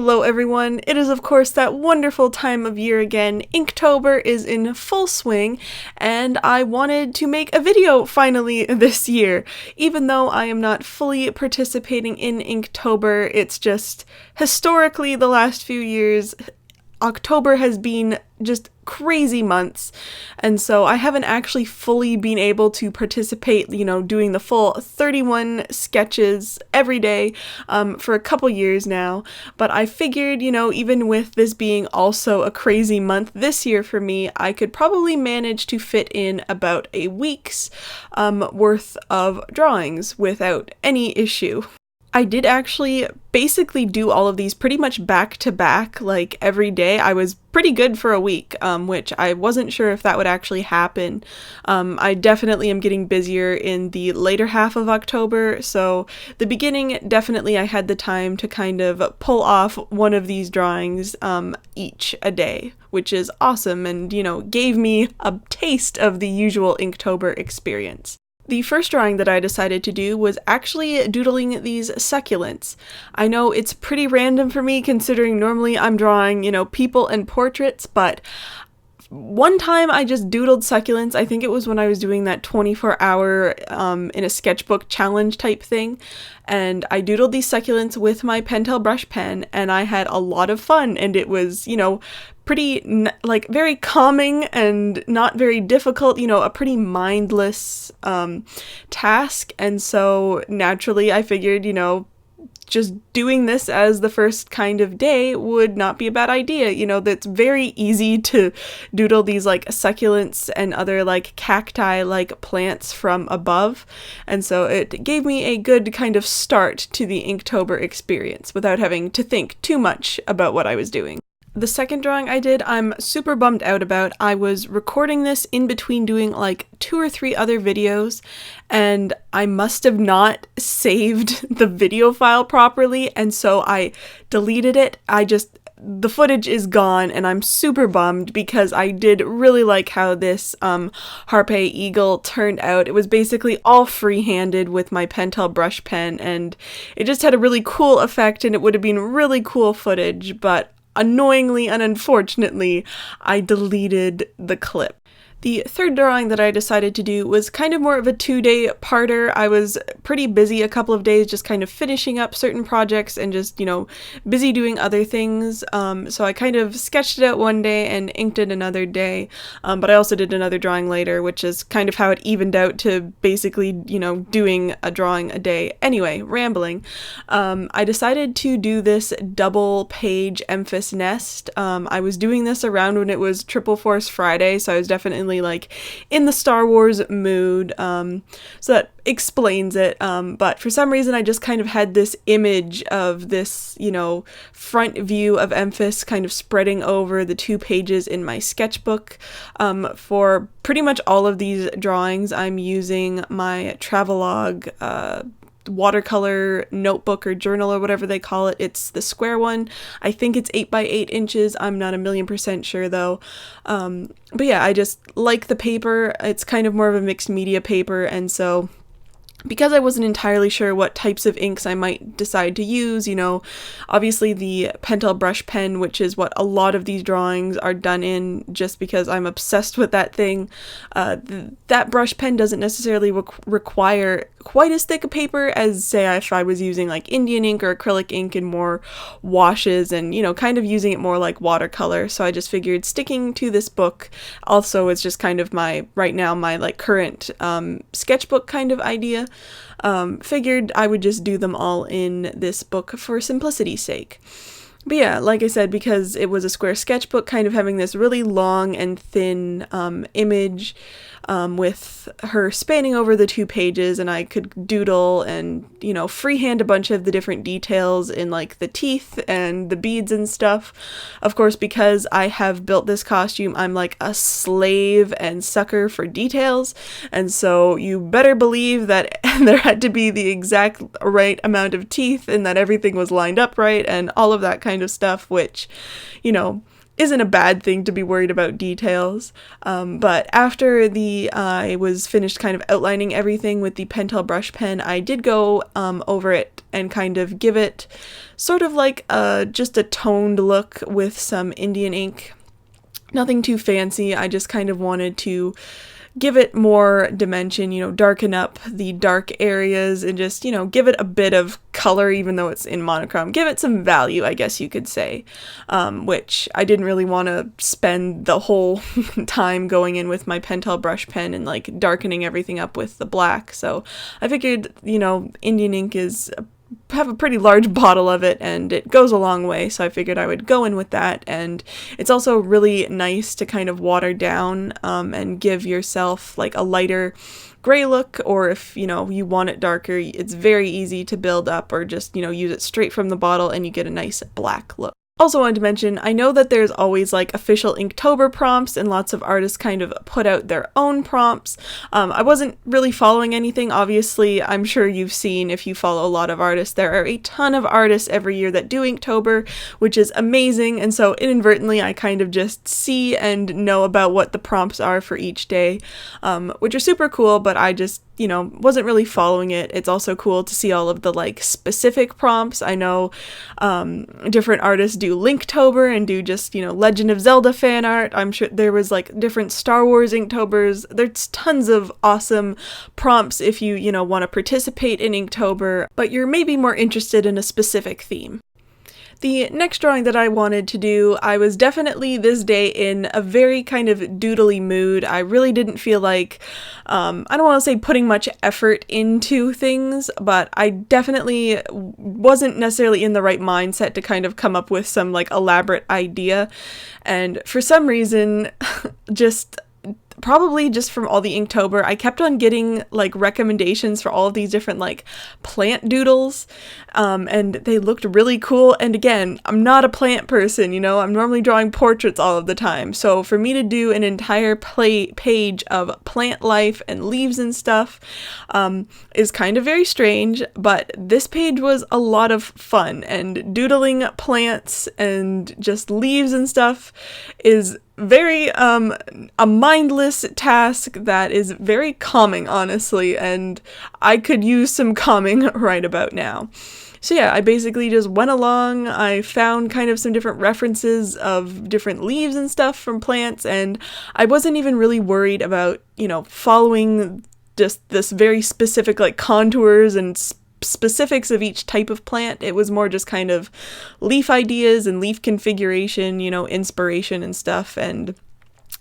Hello everyone, it is of course that wonderful time of year again. Inktober is in full swing, and I wanted to make a video finally this year. Even though I am not fully participating in Inktober, it's just historically the last few years, October has been just crazy months, and so I haven't actually fully been able to participate, doing the full 31 sketches every day for a couple years now. But I figured, even with this being also a crazy month this year for me, I could probably manage to fit in about a week's worth of drawings without any issue. I did actually basically do all of these pretty much back to back, like every day. I was pretty good for a week, which I wasn't sure if that would actually happen. I definitely am getting busier in the later half of October, so the beginning, definitely I had the time to kind of pull off one of these drawings each a day, which is awesome and, gave me a taste of the usual Inktober experience. The first drawing that I decided to do was actually doodling these succulents. I know it's pretty random for me considering normally I'm drawing, people and portraits, but one time I just doodled succulents. I think it was when I was doing that 24-hour in a sketchbook challenge type thing, and I doodled these succulents with my Pentel brush pen, and I had a lot of fun, and it was, pretty, very calming and not very difficult, a pretty mindless task. And so naturally I figured, just doing this as the first kind of day would not be a bad idea. That's very easy to doodle these succulents and other cacti plants from above. And so it gave me a good kind of start to the Inktober experience without having to think too much about what I was doing. The second drawing I did, I'm super bummed out about. I was recording this in between doing 2 or 3 other videos, and I must have not saved the video file properly, and so I deleted it. The footage is gone, and I'm super bummed because I did really like how this Harpe Eagle turned out. It was basically all free-handed with my Pentel brush pen, and it just had a really cool effect, and it would have been really cool footage, but annoyingly and unfortunately, I deleted the clip. The third drawing that I decided to do was kind of more of a 2-day parter. I was pretty busy a couple of days just kind of finishing up certain projects and just, busy doing other things. So I kind of sketched it out one day and inked it another day. But I also did another drawing later, which is kind of how it evened out to basically, doing a drawing a day. Anyway, rambling. I decided to do this double page Emphas nest. I was doing this around when it was Triple Force Friday, so I was definitely in the Star Wars mood, so that explains it, but for some reason I just kind of had this image of this, front view of Emphas kind of spreading over the 2 pages in my sketchbook. For pretty much all of these drawings, I'm using my Travelogue watercolor notebook or journal or whatever they call it. It's the square one. I think it's 8 by 8 inches. I'm not 1,000,000% sure though. But yeah, I just like the paper. It's kind of more of a mixed media paper, and so because I wasn't entirely sure what types of inks I might decide to use, obviously the Pentel brush pen, which is what a lot of these drawings are done in just because I'm obsessed with that thing. That brush pen doesn't necessarily require quite as thick a paper as, say, if I was using Indian ink or acrylic ink and more washes and, kind of using it more like watercolor. So I just figured sticking to this book also is just kind of my current sketchbook kind of idea. Figured I would just do them all in this book for simplicity's sake. But yeah, like I said, because it was a square sketchbook, kind of having this really long and thin image with her spanning over the 2 pages, and I could doodle and, freehand a bunch of the different details in the teeth and the beads and stuff. Of course, because I have built this costume, I'm a slave and sucker for details, and so you better believe that there had to be the exact right amount of teeth and that everything was lined up right and all of that kind of stuff, which, isn't a bad thing to be worried about details. But after I was finished kind of outlining everything with the Pentel brush pen, I did go over it and kind of give it sort of like just a toned look with some Indian ink. Nothing too fancy, I just kind of wanted to give it more dimension, darken up the dark areas and just, give it a bit of color even though it's in monochrome. Give it some value, I guess you could say, which I didn't really want to spend the whole time going in with my Pentel brush pen and like darkening everything up with the black. So I figured, Indian ink have a pretty large bottle of it and it goes a long way, so I figured I would go in with that. And it's also really nice to kind of water down and give yourself like a lighter gray look, or if you want it darker, it's very easy to build up, or just use it straight from the bottle and you get a nice black look. Also wanted to mention, I know that there's always like official Inktober prompts and lots of artists kind of put out their own prompts. I wasn't really following anything. Obviously, I'm sure you've seen, if you follow a lot of artists, there are a ton of artists every year that do Inktober, which is amazing. And so inadvertently, I kind of just see and know about what the prompts are for each day, which are super cool, but I just wasn't really following it. It's also cool to see all of the like specific prompts. I know different artists do Linktober and do just, Legend of Zelda fan art. I'm sure there was like different Star Wars Inktobers. There's tons of awesome prompts if you, want to participate in Inktober, but you're maybe more interested in a specific theme. The next drawing that I wanted to do, I was definitely this day in a very kind of doodly mood. I really didn't feel like, I don't want to say putting much effort into things, but I definitely wasn't necessarily in the right mindset to kind of come up with some like elaborate idea. And for some reason, probably just from all the Inktober, I kept on getting like recommendations for all of these different like plant doodles, and they looked really cool. And again, I'm not a plant person, I'm normally drawing portraits all of the time. So for me to do an entire page of plant life and leaves and stuff is kind of very strange, but this page was a lot of fun, and doodling plants and just leaves and stuff is very a mindless task that is very calming, honestly, and I could use some calming right about now. So yeah, I basically just went along, I found kind of some different references of different leaves and stuff from plants, and I wasn't even really worried about, following just this very specific like contours and specifics of each type of plant. It was more just kind of leaf ideas and leaf configuration, inspiration and stuff, and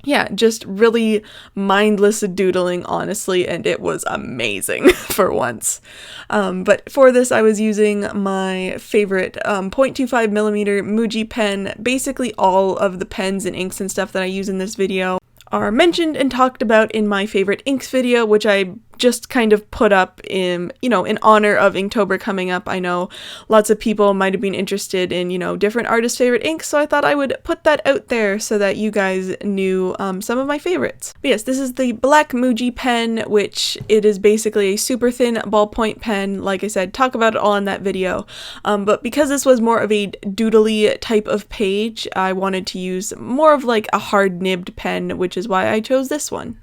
yeah, just really mindless doodling, honestly, and it was amazing for once. But for this, I was using my favorite 0.25 millimeter Muji pen. Basically all of the pens and inks and stuff that I use in this video are mentioned and talked about in my favorite inks video, which I just kind of put up in honor of Inktober coming up. I know lots of people might have been interested in, different artists' favorite inks, so I thought I would put that out there so that you guys knew some of my favorites. But yes, this is the black Muji pen, which it is basically a super thin ballpoint pen. Like I said, talk about it all in that video. But because this was more of a doodly type of page, I wanted to use more of like a hard nibbed pen, which is why I chose this one.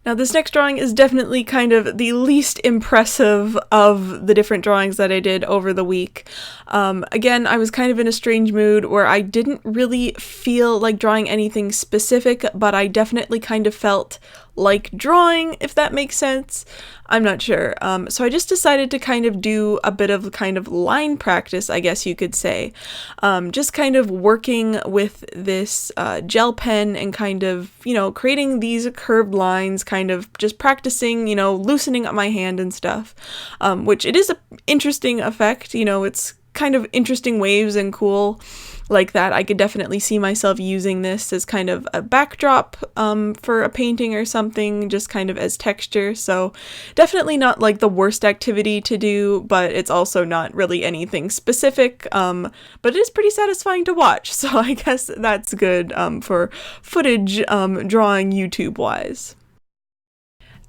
Now this next drawing is definitely kind of the least impressive of the different drawings that I did over the week. Again, I was kind of in a strange mood where I didn't really feel like drawing anything specific, but I definitely kind of felt like drawing, if that makes sense. I'm not sure. So I just decided to kind of do a bit of kind of line practice, I guess you could say. Just kind of working with this gel pen and kind of, creating these curved lines, kind of just practicing, loosening up my hand and stuff, which it is an interesting effect. It's kind of interesting waves and cool like that. I could definitely see myself using this as kind of a backdrop for a painting or something, just kind of as texture. So definitely not like the worst activity to do, but it's also not really anything specific, but it is pretty satisfying to watch. So I guess that's good for footage drawing YouTube wise.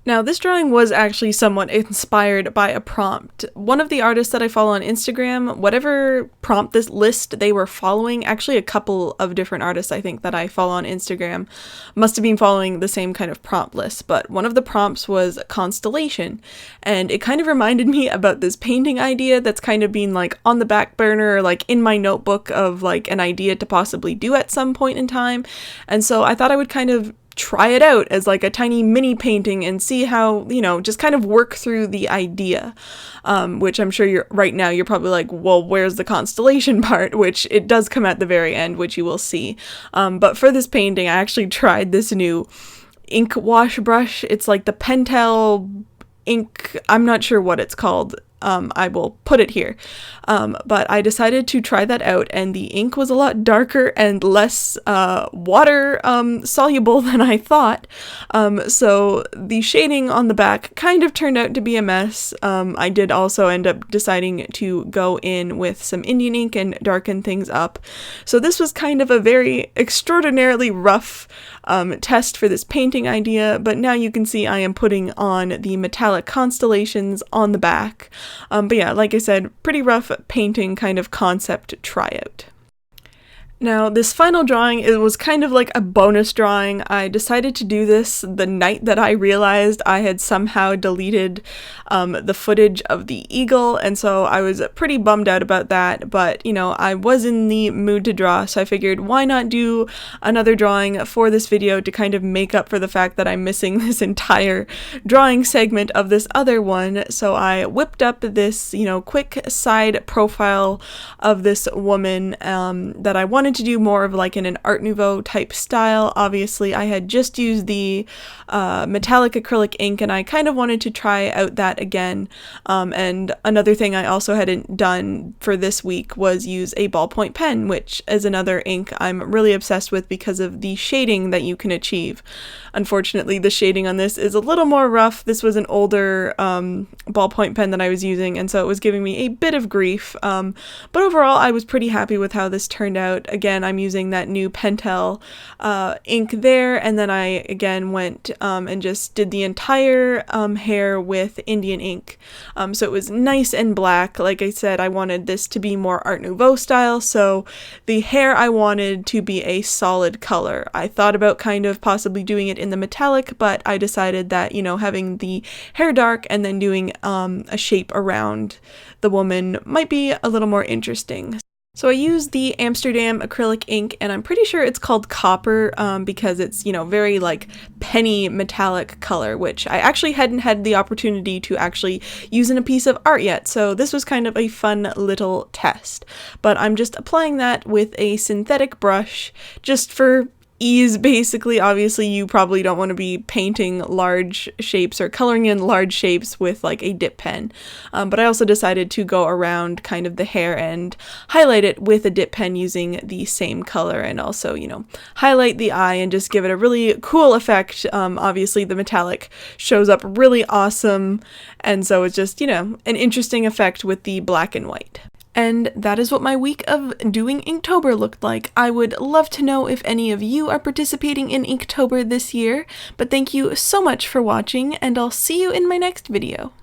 Now, this drawing was actually somewhat inspired by a prompt. One of the artists that I follow on Instagram, whatever prompt this list they were following, actually a couple of different artists I think that I follow on Instagram must have been following the same kind of prompt list, but one of the prompts was constellation, and it kind of reminded me about this painting idea that's kind of been like on the back burner, like in my notebook of like an idea to possibly do at some point in time, and so I thought I would kind of try it out as like a tiny mini painting and see how, you know, just kind of work through the idea, which I'm sure you're probably like, well, where's the constellation part, which it does come at the very end, which you will see. But for this painting, I actually tried this new ink wash brush. It's like the Pentel ink, I'm not sure what it's called. I will put it here. But I decided to try that out, and the ink was a lot darker and less water soluble than I thought. So the shading on the back kind of turned out to be a mess. I did also end up deciding to go in with some Indian ink and darken things up. So this was kind of a very extraordinarily rough test for this painting idea, but now you can see I am putting on the metallic constellations on the back. But yeah, like I said, pretty rough painting kind of concept tryout. Now, this final drawing, it was kind of like a bonus drawing. I decided to do this the night that I realized I had somehow deleted the footage of the eagle, and so I was pretty bummed out about that, but, you know, I was in the mood to draw, so I figured why not do another drawing for this video to kind of make up for the fact that I'm missing this entire drawing segment of this other one. So I whipped up this, you know, quick side profile of this woman that I wanted to do more of like in an Art Nouveau type style. Obviously, I had just used the metallic acrylic ink, and I kind of wanted to try out that again. And another thing I also hadn't done for this week was use a ballpoint pen, which is another ink I'm really obsessed with because of the shading that you can achieve. Unfortunately, the shading on this is a little more rough. This was an older ballpoint pen that I was using, and so it was giving me a bit of grief. But overall, I was pretty happy with how this turned out. Again, I'm using that new Pentel ink there, and then I again went and just did the entire hair with Indian ink. So it was nice and black. Like I said, I wanted this to be more Art Nouveau style, so the hair I wanted to be a solid color. I thought about kind of possibly doing it in the metallic, but I decided that, you know, having the hair dark and then doing a shape around the woman might be a little more interesting. So I used the Amsterdam acrylic ink, and I'm pretty sure it's called copper because it's, you know, very like penny metallic color, which I actually hadn't had the opportunity to actually use in a piece of art yet. So this was kind of a fun little test. But I'm just applying that with a synthetic brush just for ease, basically. Obviously, you probably don't want to be painting large shapes or coloring in large shapes with like a dip pen. But I also decided to go around kind of the hair and highlight it with a dip pen using the same color, and also, you know, highlight the eye and just give it a really cool effect. Obviously, the metallic shows up really awesome, and so it's just, you know, an interesting effect with the black and white. And that is what my week of doing Inktober looked like. I would love to know if any of you are participating in Inktober this year, but thank you so much for watching, and I'll see you in my next video.